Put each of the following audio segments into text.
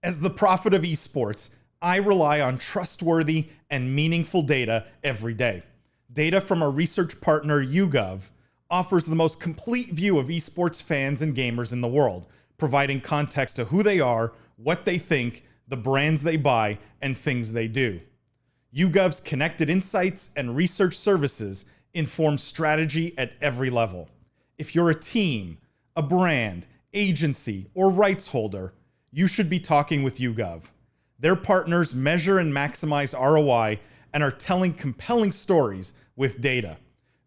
As the prophet of esports, I rely on trustworthy and meaningful data every day. Data from our research partner YouGov offers the most complete view of esports fans and gamers in the world, providing context to who they are, what they think, the brands they buy, and things they do. YouGov's connected insights and research services inform strategy at every level. If you're a team, a brand, agency, or rights holder, you should be talking with YouGov. Their partners measure and maximize ROI and are telling compelling stories with data.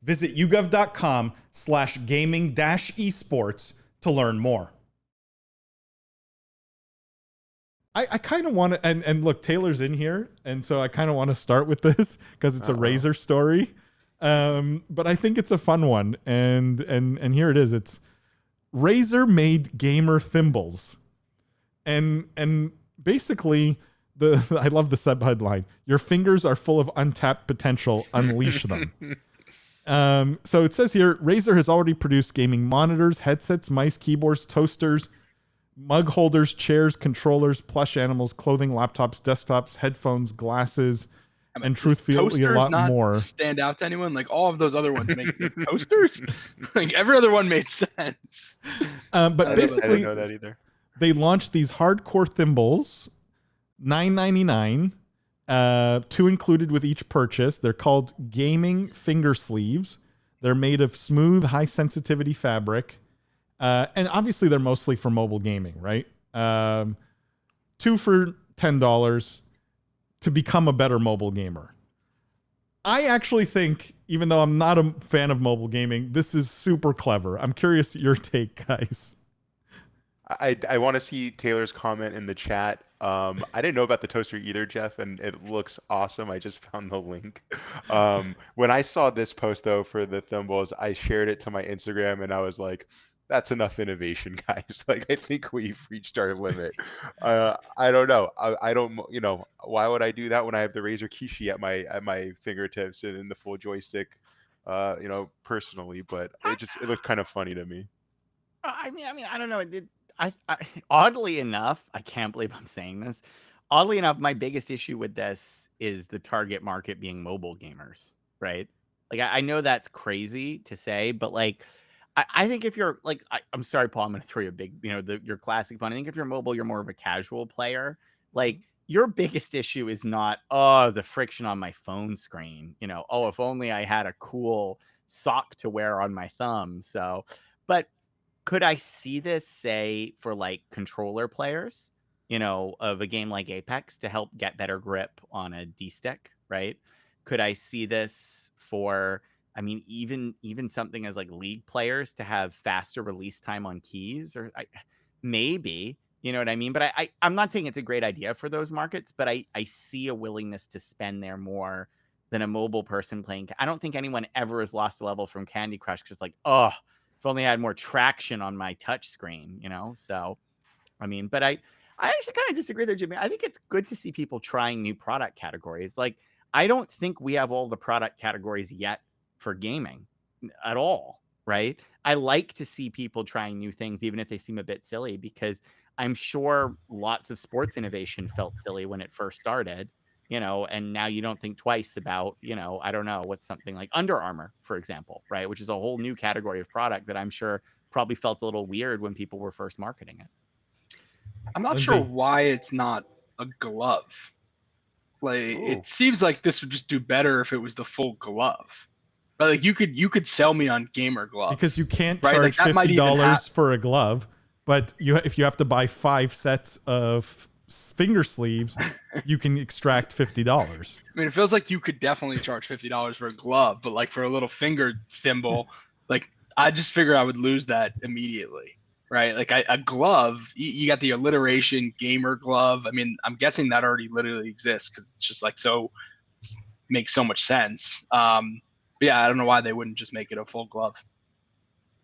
Visit yougov.com/gaming-esports to learn more. I kind of want to, and look, Taylor's in here, and so I kind of want to start with this because it's a Razer story. But I think it's a fun one, and here it is. It's Razer made gamer Thimbles, and basically I love the sub headline: "Your fingers are full of untapped potential. Unleash them." So it says here, Razer has already produced gaming monitors, headsets, mice, keyboards, toasters, mug holders, chairs, controllers, plush animals, clothing, laptops, desktops, headphones, glasses, and truthfully a lot more. Stand out to anyone? Like all of those other ones make toasters. Like every other one made sense. But basically, I didn't know that either. They launched these hardcore thimbles, $9.99, 2 included with each purchase. They're called gaming finger sleeves. They're made of smooth, high sensitivity fabric. And obviously they're mostly for mobile gaming, right? 2 for $10 to become a better mobile gamer. I actually think, even though I'm not a fan of mobile gaming, this is super clever. I'm curious your take, guys. I want to see Taylor's comment in the chat. I didn't know about the toaster either, Jeff, and it looks awesome. I just found the link. When I saw this post, though, for the Thimbles, I shared it to my Instagram, and I was like, that's enough innovation, guys. Like, I think we've reached our limit. I don't know. I don't, why would I do that when I have the Razer Kishi at my fingertips and in the full joystick, personally, but it looked kind of funny to me. I mean, I don't know. I oddly enough, I can't believe I'm saying this. Oddly enough, my biggest issue with this is the target market being mobile gamers, right? Like, I know that's crazy to say, but like, I think if you're like, I'm sorry, Paul, I'm going to throw you a big, your classic one. I think if you're mobile, you're more of a casual player. Like, your biggest issue is not, the friction on my phone screen. If only I had a cool sock to wear on my thumb. So, but could I see this, say, for like controller players, of a game like Apex to help get better grip on a D-stick, right? Could I see this for, even something as like League players to have faster release time on keys, or maybe, you know what I mean? But I'm not saying it's a great idea for those markets, but I see a willingness to spend there more than a mobile person playing. I don't think anyone ever has lost a level from Candy Crush because like, if only I had more traction on my touch screen, So, but I actually kind of disagree there, Jimmy. I think it's good to see people trying new product categories. Like, I don't think we have all the product categories yet for gaming at all, right? I like to see people trying new things, even if they seem a bit silly, because I'm sure lots of sports innovation felt silly when it first started, and now you don't think twice about, I don't know, what's something like Under Armour, for example, right? Which is a whole new category of product that I'm sure probably felt a little weird when people were first marketing it. I'm not sure why it's not a glove. Like, it seems like this would just do better if it was the full glove. But like, you could sell me on gamer gloves. Because you can't charge $50 for a glove, but if you have to buy 5 sets of finger sleeves, you can extract $50. It feels like you could definitely charge $50 for a glove, but like for a little finger thimble, like I just figure I would lose that immediately, right? Like a glove, you got the alliteration gamer glove. I'm guessing that already literally exists because it's just like makes so much sense. Yeah, I don't know why they wouldn't just make it a full glove.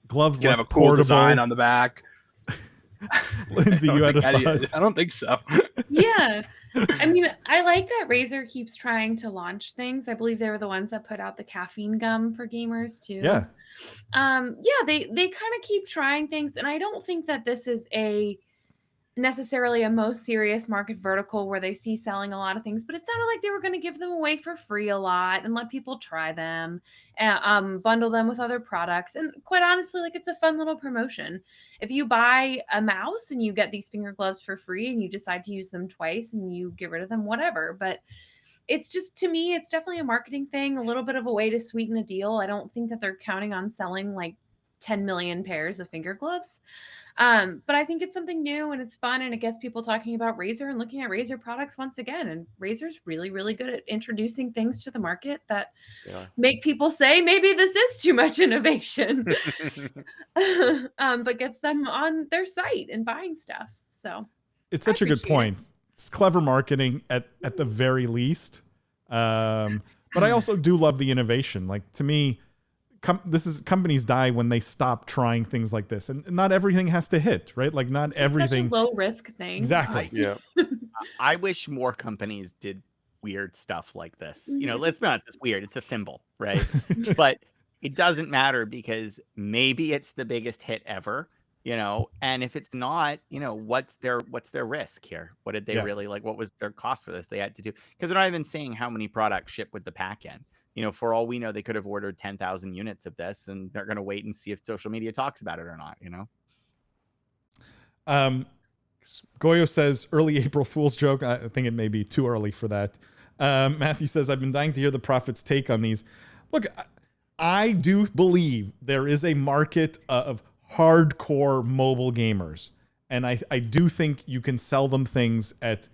Gloves you less have a cool portable design on the back. Lindsay, you had a thought? I don't think so. Yeah. I like that Razer keeps trying to launch things. I believe they were the ones that put out the caffeine gum for gamers too. Yeah. They kind of keep trying things, and I don't think that this is a necessarily a most serious market vertical where they see selling a lot of things, but it sounded like they were going to give them away for free a lot and let people try them and bundle them with other products. And quite honestly, like, it's a fun little promotion. If you buy a mouse and you get these finger gloves for free and you decide to use them twice and you get rid of them, whatever. But it's just, to me, it's definitely a marketing thing, a little bit of a way to sweeten a deal. I don't think that they're counting on selling like 10 million pairs of finger gloves. But I think it's something new and it's fun and it gets people talking about Razer and looking at Razer products once again. And Razer's really, really good at introducing things to the market that make people say, maybe this is too much innovation, but gets them on their site and buying stuff. So it's such a good point. It's clever marketing at the very least. But I also do love the innovation. Like, to me, companies die when they stop trying things like this, and not everything has to hit, right? Like, not everything. Such a low risk thing. Exactly. I wish more companies did weird stuff like this. You know, let's be honest, it's weird. It's a thimble, right? But it doesn't matter because maybe it's the biggest hit ever, you know, and if it's not, you know, what's their risk here? What did they really, like, what was their cost for this they had to do? Because they're not even saying how many products ship with the pack in. You know, for all we know, they could have ordered 10,000 units of this, and they're going to wait and see if social media talks about it or not, you know? Goyo says, early April Fool's joke. I think it may be too early for that. Matthew says, I've been dying to hear the Prophet's take on these. Look, I do believe there is a market of hardcore mobile gamers. And I do think you can sell them things at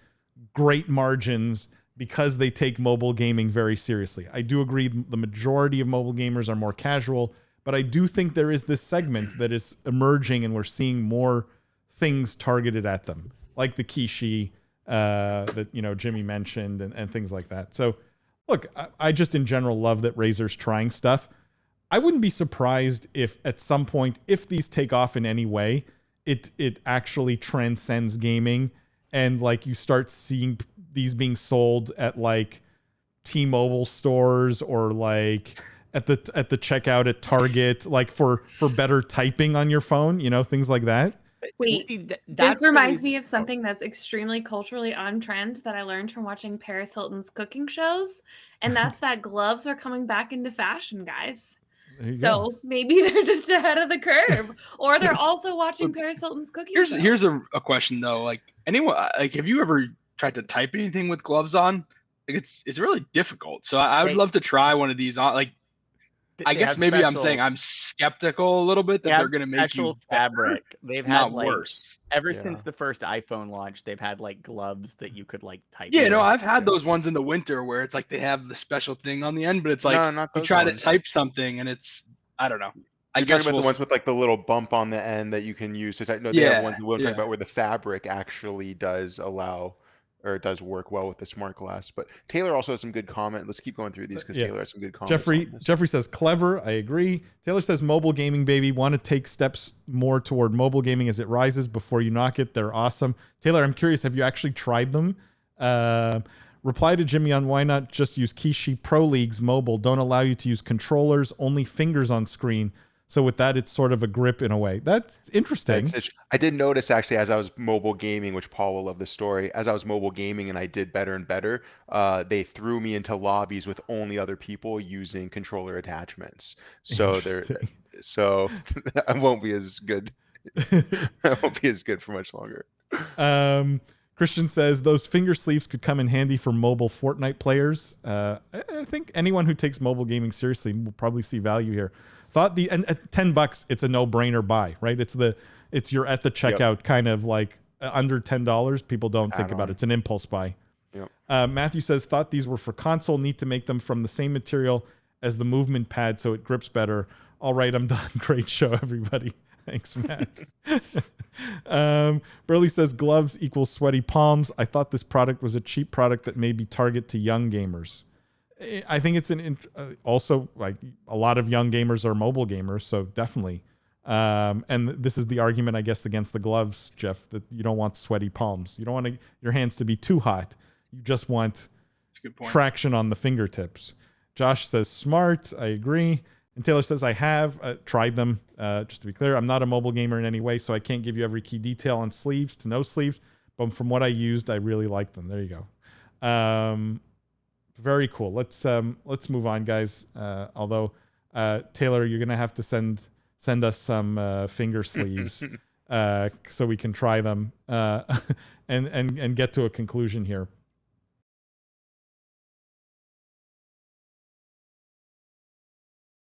great margins because they take mobile gaming very seriously. I do agree the majority of mobile gamers are more casual, but I do think there is this segment that is emerging and we're seeing more things targeted at them, like the Kishi that, you know, Jimmy mentioned and things like that. So look, I just in general love that Razer's trying stuff. I wouldn't be surprised if at some point, if these take off in any way, it actually transcends gaming and like you start seeing these being sold at like T-Mobile stores or like at the checkout at Target, like for better typing on your phone, you know, things like that. Wait, this reminds me of something that's extremely culturally on trend that I learned from watching Paris Hilton's cooking shows. And that's that gloves are coming back into fashion, guys. So maybe they're just ahead of the curve, or they're also watching Paris Hilton's cooking show. Here's a question though. Like, anyone, like, have you ever tried to type anything with gloves on? Like, it's really difficult. So I would love to try one of these on. Like, I guess maybe I'm saying I'm skeptical a little bit that they're going to make you fabric. They've had like, worse. Ever since the first iPhone launch, they've had like gloves that you could like type. Yeah, no, I've had those ones in the winter where it's like they have the special thing on the end, but it's like you try to type something and it's, I don't know. I guess about the ones with like the little bump on the end that you can use to type. No, they have ones that we're talking about where the fabric actually does allow, or it does work well with the smart glass. But Taylor also has some good comment. Let's keep going through these because Taylor has some good comments. Jeffrey says clever. I agree. Taylor says mobile gaming, baby. Want to take steps more toward mobile gaming as it rises before you knock it. They're awesome. Taylor, I'm curious. Have you actually tried them? Reply to Jimmy on why not just use Kishi. Pro Leagues mobile don't allow you to use controllers, only fingers on screen. So with that, it's sort of a grip in a way. That's interesting. I did notice actually as I was mobile gaming, which Paul will love the story, as I was mobile gaming and I did better and better, they threw me into lobbies with only other people using controller attachments. So I won't be as good. I won't be as good for much longer. Christian says those finger sleeves could come in handy for mobile Fortnite players. I think anyone who takes mobile gaming seriously will probably see value here. And at $10, it's a no-brainer buy, right? It's you're at the checkout kind of like under $10. People don't think about it. It's an impulse buy. Yep. Matthew says thought these were for console. Need to make them from the same material as the movement pad so it grips better. All right, I'm done. Great show, everybody. Thanks, Matt. Burley says gloves equals sweaty palms. I thought this product was a cheap product that maybe target to young gamers. I think it's also like a lot of young gamers are mobile gamers, so definitely. And this is the argument, I guess, against the gloves, Jeff, that you don't want sweaty palms. You don't want your hands to be too hot. You just want traction on the fingertips. Josh says smart. I agree. And Taylor says, I have tried them. Just to be clear, I'm not a mobile gamer in any way, so I can't give you every key detail on sleeves to no sleeves. But from what I used, I really like them. There you go. Very cool. Let's move on, guys. Although Taylor, you're gonna have to send us some finger sleeves so we can try them and get to a conclusion here.